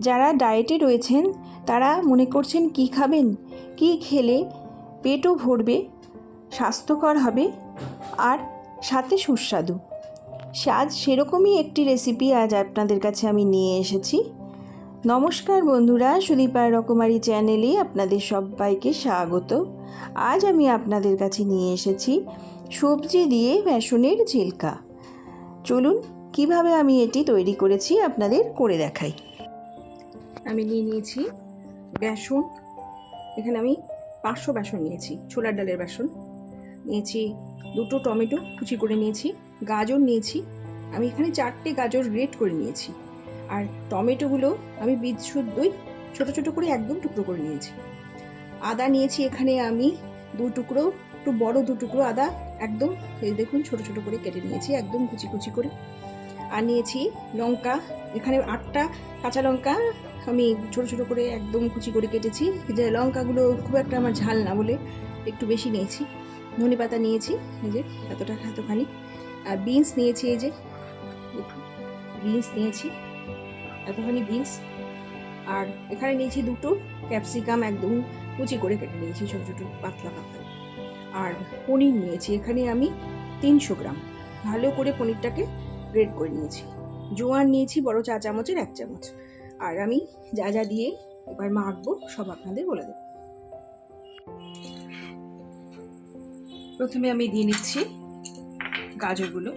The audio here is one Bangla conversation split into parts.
যারা ডায়েটে রয়েছেন তারা মনে করছেন কি খাবেন, কি খেলে পেটও ভরবে, স্বাস্থ্যকর হবে আর সাথে সুস্বাদু। আজ সেরকমই একটি রেসিপি আজ আপনাদের কাছে আমি নিয়ে এসেছি। নমস্কার বন্ধুরা, সুদীপার রকমারি চ্যানেলে আপনাদের সবাইকে স্বাগত। আজ আমি আপনাদের কাছে নিয়ে এসেছি সবজি দিয়ে বেসনের ঝিলকা। চলুন কিভাবে আমি এটি তৈরি করেছি আপনাদের করে দেখাই। আমি নিয়ে নিয়েছি বেসন। এখানে আমি 500 বেসন নিয়েছি, ছোলার ডালের বেসন নিয়েছি। 2টো টমেটো কুচি করে নিয়েছি। গাজর নিয়েছি, আমি এখানে 4টে গাজর গ্রেট করে নিয়েছি। আর টমেটোগুলো আমি বীজ শুদ্ধই ছোটো ছোটো করে একদম টুকরো করে নিয়েছি। আদা নিয়েছি এখানে আমি 2 টুকরো, একটু বড় 2 টুকরো আদা, একদম এই দেখুন ছোটো ছোটো করে কেটে নিয়েছি, একদম কুচি কুচি করে। আর নিয়েছি লঙ্কা, এখানে 8টা কাঁচা লঙ্কা আমি ছোটো ছোটো করে একদম কুচি করে কেটেছি। যে লঙ্কাগুলো খুব একটা আমার ঝাল না বলে একটু বেশি নিয়েছি। ধনে পাতা নিয়েছি এই যে এতখানি। আর বিনস নিয়েছি, এই যে বিনস নিয়েছি এতখানি বিনস। আর এখানে নিয়েছি 2টো ক্যাপসিকাম, একদম কুচি করে কেটে নিয়েছি ছোটো ছোটো পাতলা পাতলা। আর পনির নিয়েছি এখানে আমি 300 গ্রাম, ভালো করে পনিরটাকে গ্রেড করে নিয়েছি। জোয়ান নিয়েছি বড় চা চামচের 1 চামচ। আর আমি যা যা দিয়ে এবার মাখবো সব আপনাদের বলে দেব। প্রথমে আমি দিয়ে নিচ্ছি গাজরগুলো।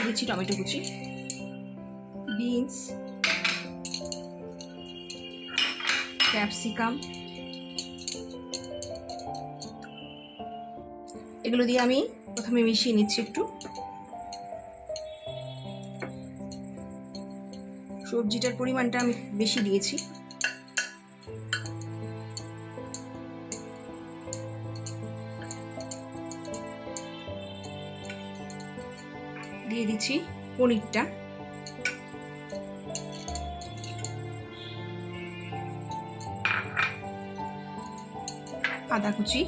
দিচ্ছি টমেটো কুচি, বিনস, ক্যাপসিকাম, এগুলো দিয়ে আমি প্রথমে মিশিয়ে নিচ্ছি একটু। সবজিটার পরিমাণটা আমি বেশি দিয়েছি। দিয়ে দিচ্ছি পনিরটা, আদা কুচি,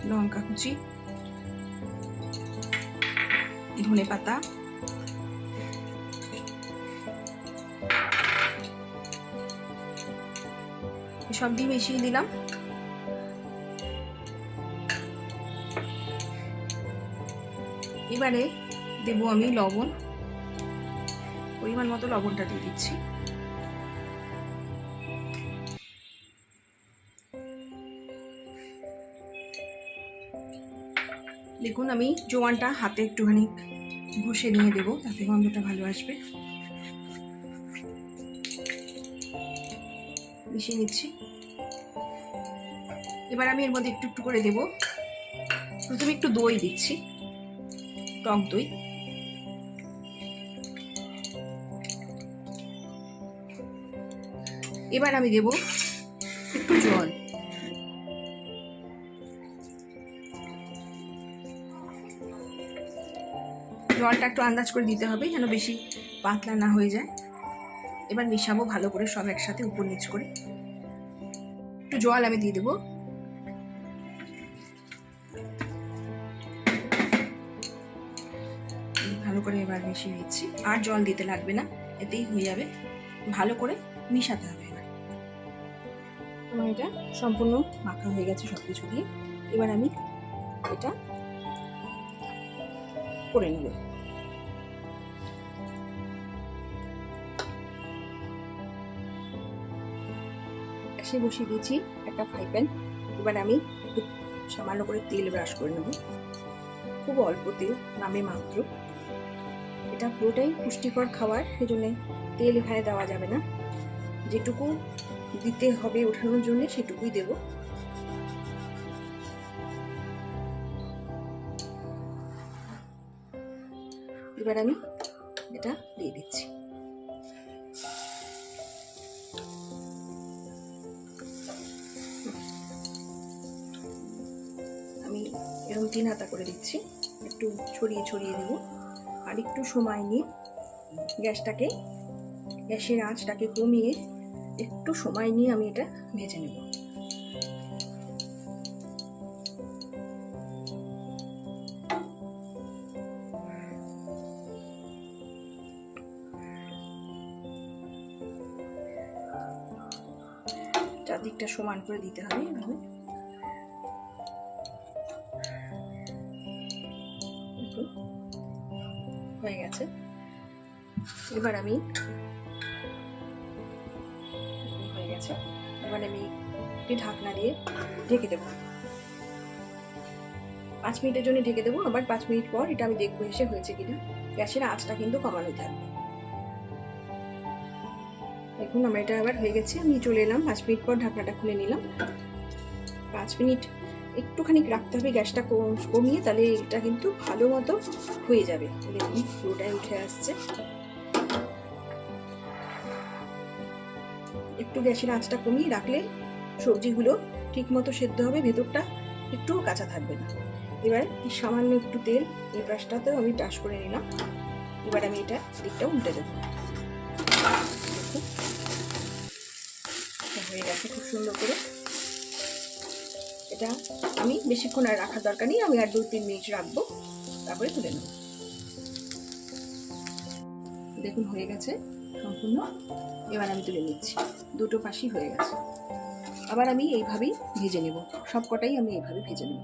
লঙ্কা কুচি, ধনে পাতা, সব দিয়ে মিশিয়ে দিলাম। এবারে দেবো আমি লবণ, পরিমাণ মতো লবণটা দিয়ে দিচ্ছি। দেখুন আমি জোয়ানটা হাতে একটুখানি ঘষে নিয়ে দেবো, তাতে গন্ধটা ভালো আসবে। মিশিয়ে নিচ্ছি। এবার আমি এর মধ্যে একটু একটু করে দেবো। প্রথমে একটু দই দিচ্ছি, টক দই। এবার আমি দেবো একটু জল। জলটা একটু আন্দাজ করে দিতে হবে যেন বেশি পাতলা না হয়ে যায়। এবার মিশাবো ভালো করে সব একসাথে উপর নিচ করে। একটু জল আমি দিয়ে দেবো। ভালো করে এবার মিশিয়ে দিচ্ছি, আর জল দিতে লাগবে না, এতেই হয়ে যাবে। ভালো করে মিশাতে হবে। এবার আমার এটা সম্পূর্ণ মাখা হয়ে গেছে সব কিছু দিয়ে। এবার আমি এটা করে নেব। সে বসিয়ে দিয়েছি একটা ফ্রাই প্যান। এবার আমি একটু সামান্য করে তেল ব্রাশ করে নেব, খুব অল্প তেল, নামে মাত্র। এটা পুরোটাই পুষ্টিকর খাবার, এই জন্যে তেল এখানে দেওয়া যাবে না। যেটুকু দিতে হবে ওঠানোর জন্য সেটুকুই দেব। এবার আমি এটা দিয়ে দিচ্ছি। আমি এরকম 3 হাতা করে দিচ্ছি, একটু ছড়িয়ে ছড়িয়ে দেবো। আর একটু সময় নিয়ে গ্যাসের আঁচটাকে কমিয়ে একটু সময় নিয়ে আমি এটা ভেজে নেব। চারদিকটা সমান করে দিতে হবে এভাবে। হয়ে গেছে। এবার আমি একটি ঢাকনা দিয়ে ঢেকে দেবো। 5 মিনিটের জন্য ঢেকে দেবো। আবার 5 মিনিট পর এটা আমি দেখবো এসে হয়েছে কিনা। গ্যাসের আঁচটা কিন্তু কমানো থাকবে। দেখুন আমার এটা আবার হয়ে গেছে। আমি চলে এলাম, 5 মিনিট পর ঢাকনাটা খুলে নিলাম। 5 মিনিট একটুখানি রাখতে হবে গ্যাসটা কমিয়ে, তাহলে এটা কিন্তু ভালো মতো হয়ে যাবে। দেখুন পুরোটাই উঠে আসছে। একটু গ্যাসের আঁচটা কমিয়ে রাখলে সবজিগুলো ঠিক মতো সেদ্ধ হবে, ভেতরটা একটুও কাঁচা থাকবে না। এবার সামান্য একটু তেল এই ব্রাশটাতেও আমি ব্রাশ করে নিলাম। এবার আমি এটা দিকটা উল্টে দেবো। হয়ে গেছে খুব সুন্দর করে। এটা আমি বেশিক্ষণ আর রাখার দরকার নেই, আমি আর 2-3 মিনিট রাখবো, তারপরে তুলে নেব। দেখুন হয়ে গেছে সম্পূর্ণ। এবার আমি তুলে নিচ্ছি। দুটো পাশই হয়ে গেছে। আবার আমি এইভাবেই ভেজে নেব, সবকটাই আমি এইভাবে ভেজে নেব।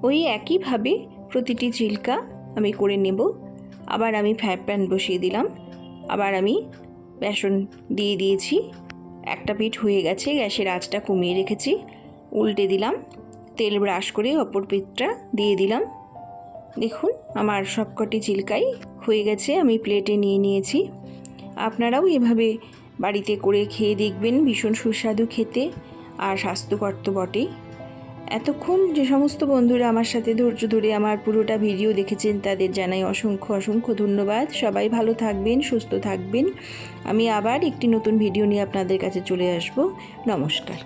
ওই একইভাবে প্রতিটি চিল্কা আমি করে নেব। আবার আমি ফ্রাই প্যান বসিয়ে দিলাম। আবার আমি বেসন দিয়ে দিয়েছি। একটা পিঠ হয়ে গেছে, গ্যাসের আঁচটা কমিয়ে রেখেছি। উল্টে দিলাম, তেল ব্রাশ করে অপর পিঠটা দিয়ে দিলাম। দেখুন আমার সবকটি চিল্কাই হয়ে গেছে, আমি প্লেটে নিয়ে নিয়েছি। আপনারাও এভাবে বাড়িতে করে খেয়ে দেখবেন, ভীষণ সুস্বাদু খেতে আর স্বাস্থ্যকর তো বটেই। এতক্ষণ যে সমস্ত বন্ধুরা আমার সাথে ধৈর্য ধরে আমার পুরোটা ভিডিও দেখেছেন তাদের জানাই অসংখ্য ধন্যবাদ। সবাই ভালো থাকবেন, সুস্থ থাকবেন। আমি আবার একটি নতুন ভিডিও নিয়ে আপনাদের কাছে চলে আসব। নমস্কার।